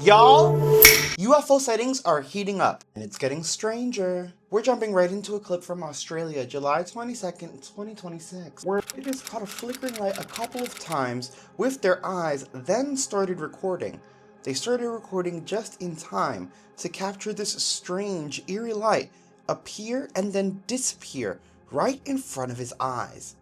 Y'all, UFO sightings are heating up, and it's getting stranger. We're jumping right into a clip from Australia, July 22nd, 2026, where it has caught a flickering light a couple of times with their eyes, then started recording. They started recording just in time to capture this strange, eerie light appear and then disappear right in front of his eyes.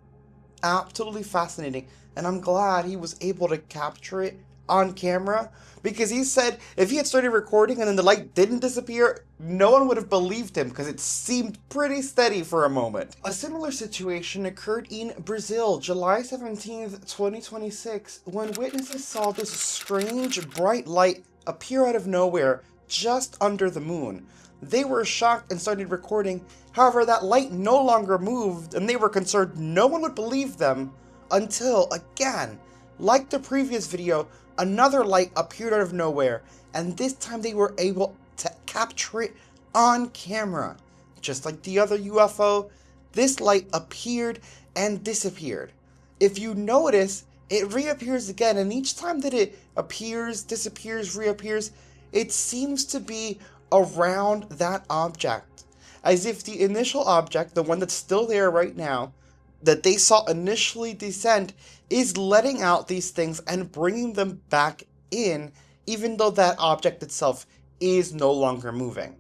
Absolutely fascinating, and I'm glad he was able to capture it on camera, because he said if he had started recording and then the light didn't disappear, no one would have believed him because it seemed pretty steady for a moment. A similar situation occurred in Brazil, July 17th, 2026, when witnesses saw this strange bright light appear out of nowhere just under the moon. They were shocked and started recording. However, that light no longer moved, and they were concerned no one would believe them until, again, like the previous video, another light appeared out of nowhere, and this time they were able to capture it on camera. Just like the other UFO, this light appeared and disappeared. If you notice, it reappears again, and each time that it appears, disappears, reappears, it seems to be around that object, as if the initial object, the one that's still there right now, that they saw initially descend, is letting out these things and bringing them back in, even though that object itself is no longer moving.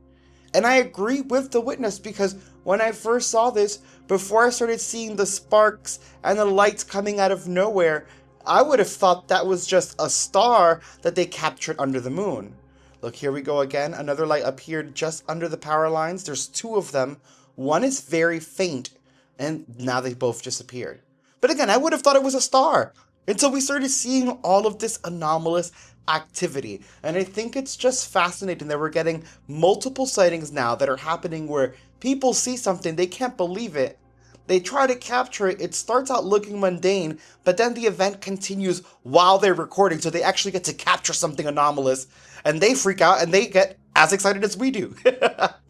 And I agree with the witness, because when I first saw this, before I started seeing the sparks and the lights coming out of nowhere, I would have thought that was just a star that they captured under the moon. Look, here we go again. Another light appeared just under the power lines. There's two of them. One is very faint, and now they both disappeared. But again, I would have thought it was a star until we started seeing all of this anomalous activity. And I think it's just fascinating that we're getting multiple sightings now that are happening where people see something, they can't believe it. They try to capture it, it starts out looking mundane, but then the event continues while they're recording, so they actually get to capture something anomalous, and they freak out and they get as excited as we do.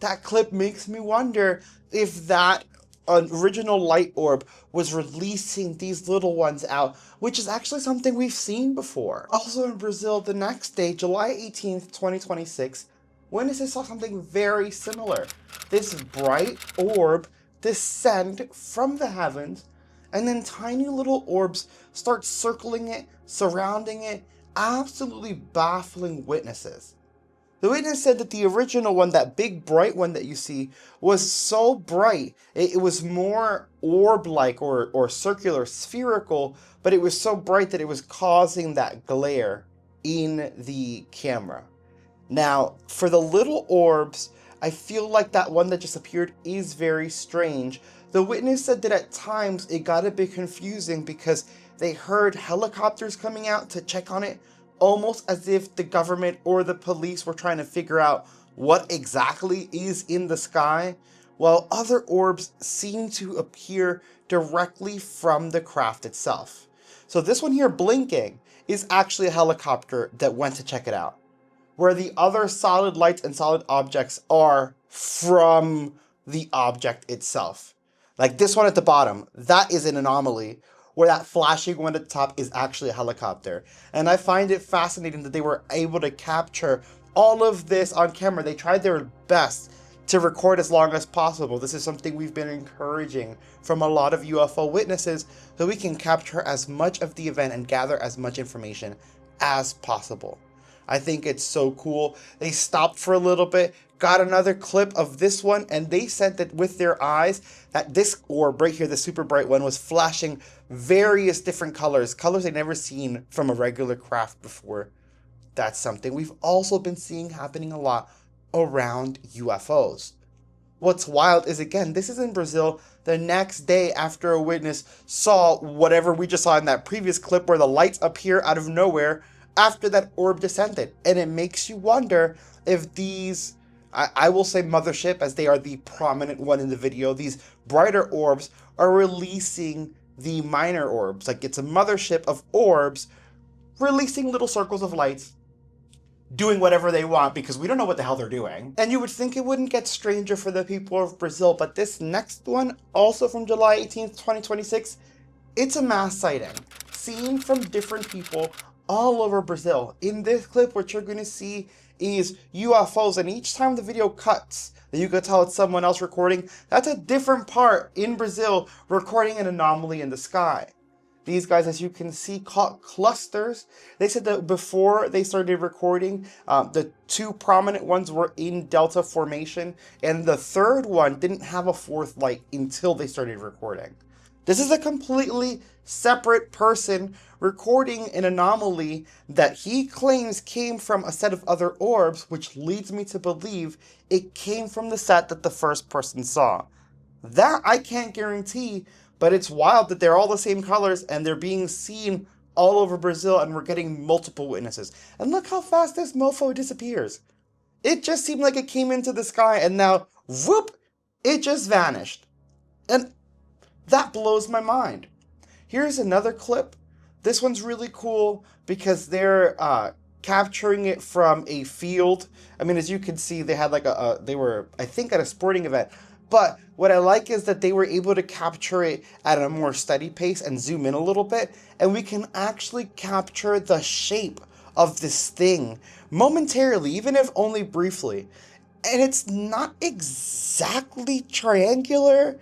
That clip makes me wonder if that original light orb was releasing these little ones out, which is actually something we've seen before. Also in Brazil, the next day, July 18th, 2026, witnesses saw something very similar. This bright orb descend from the heavens, and then tiny little orbs start circling it, surrounding it, absolutely baffling witnesses. The witness said that the original one, that big bright one that you see, was so bright, it was more orb-like or circular, spherical, but it was so bright that it was causing that glare in the camera. Now, for the little orbs, I feel like that one that just appeared is very strange. The witness said that at times it got a bit confusing because they heard helicopters coming out to check on it, almost as if the government or the police were trying to figure out what exactly is in the sky, while other orbs seem to appear directly from the craft itself. So this one here blinking is actually a helicopter that went to check it out, where the other solid lights and solid objects are from the object itself. Like this one at the bottom, that is an anomaly, where that flashing one at the top is actually a helicopter. And I find it fascinating that they were able to capture all of this on camera. They tried their best to record as long as possible. This is something we've been encouraging from a lot of UFO witnesses, so we can capture as much of the event and gather as much information as possible. I think it's so cool. They stopped for a little bit, got another clip of this one, and they said that with their eyes, that this orb right here, the super bright one, was flashing various different colors they'd never seen from a regular craft before. That's something we've also been seeing happening a lot around UFOs. What's wild is, again, this is in Brazil the next day after a witness saw whatever we just saw in that previous clip where the lights appear out of nowhere after that orb descended. And it makes you wonder if these, I will say mothership, as they are the prominent one in the video, these brighter orbs are releasing the minor orbs. Like it's a mothership of orbs releasing little circles of lights, doing whatever they want, because we don't know what the hell they're doing. And you would think it wouldn't get stranger for the people of Brazil, but this next one, also from July 18th, 2026, it's a mass sighting, seen from different people all over Brazil. In this clip, what you're going to see is UFOs, and each time the video cuts, that you can tell it's someone else recording, that's a different part in Brazil recording an anomaly in the sky. These guys, as you can see, caught clusters. They said that before they started recording, the two prominent ones were in Delta formation, and the third one didn't have a fourth light until they started recording. This is a completely separate person recording an anomaly that he claims came from a set of other orbs, which leads me to believe it came from the set that the first person saw. That I can't guarantee, but it's wild that they're all the same colors and they're being seen all over Brazil, and we're getting multiple witnesses. And look how fast this mofo disappears. It just seemed like it came into the sky and now, whoop, it just vanished. And that blows my mind. Here's another clip. This one's really cool because they're capturing it from a field. I mean, as you can see, they had like they were, I think, at a sporting event. But what I like is that they were able to capture it at a more steady pace and zoom in a little bit, and we can actually capture the shape of this thing momentarily, even if only briefly. And it's not exactly triangular.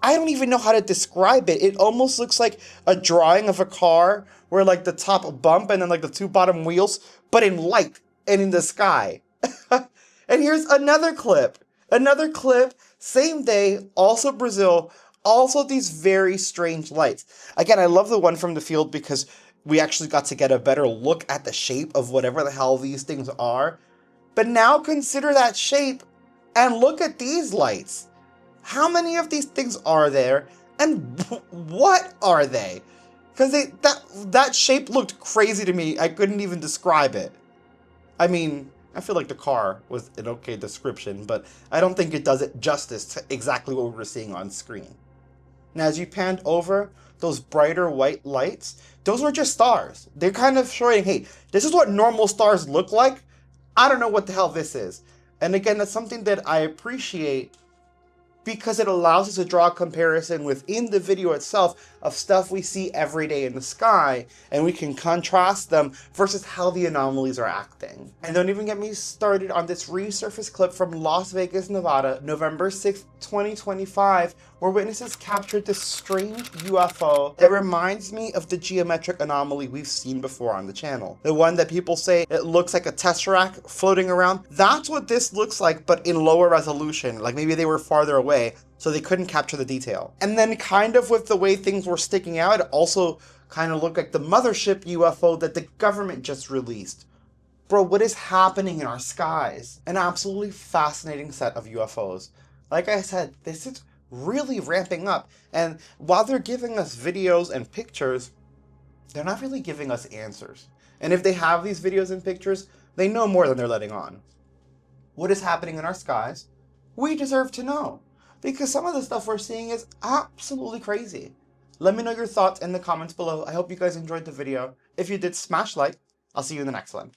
I don't even know how to describe it. It almost looks like a drawing of a car where like the top bump and then like the two bottom wheels, but in light and in the sky. And here's another clip. Another clip, same day, also Brazil, also these very strange lights. Again, I love the one from the field because we actually got to get a better look at the shape of whatever the hell these things are. But now consider that shape and look at these lights. How many of these things are there, and what are they? Because that shape looked crazy to me. I couldn't even describe it. I mean, I feel like the car was an okay description, but I don't think it does it justice to exactly what we were seeing on screen. Now, as you panned over, those brighter white lights, those were just stars. They're kind of showing, hey, this is what normal stars look like. I don't know what the hell this is. And again, that's something that I appreciate because it allows us to draw a comparison within the video itself of stuff we see every day in the sky, and we can contrast them versus how the anomalies are acting. And don't even get me started on this resurfaced clip from Las Vegas, Nevada, November 6th, 2025, where witnesses captured this strange UFO that reminds me of the geometric anomaly we've seen before on the channel. The one that people say it looks like a tesseract floating around. That's what this looks like, but in lower resolution. Like maybe they were farther away, so they couldn't capture the detail. And then kind of with the way things were sticking out, it also kind of looked like the mothership UFO that the government just released. Bro, what is happening in our skies? An absolutely fascinating set of UFOs. Like I said, this is really ramping up. And while they're giving us videos and pictures, they're not really giving us answers. And if they have these videos and pictures, they know more than they're letting on. What is happening in our skies? We deserve to know. Because some of the stuff we're seeing is absolutely crazy. Let me know your thoughts in the comments below. I hope you guys enjoyed the video. If you did, smash like. I'll see you in the next one.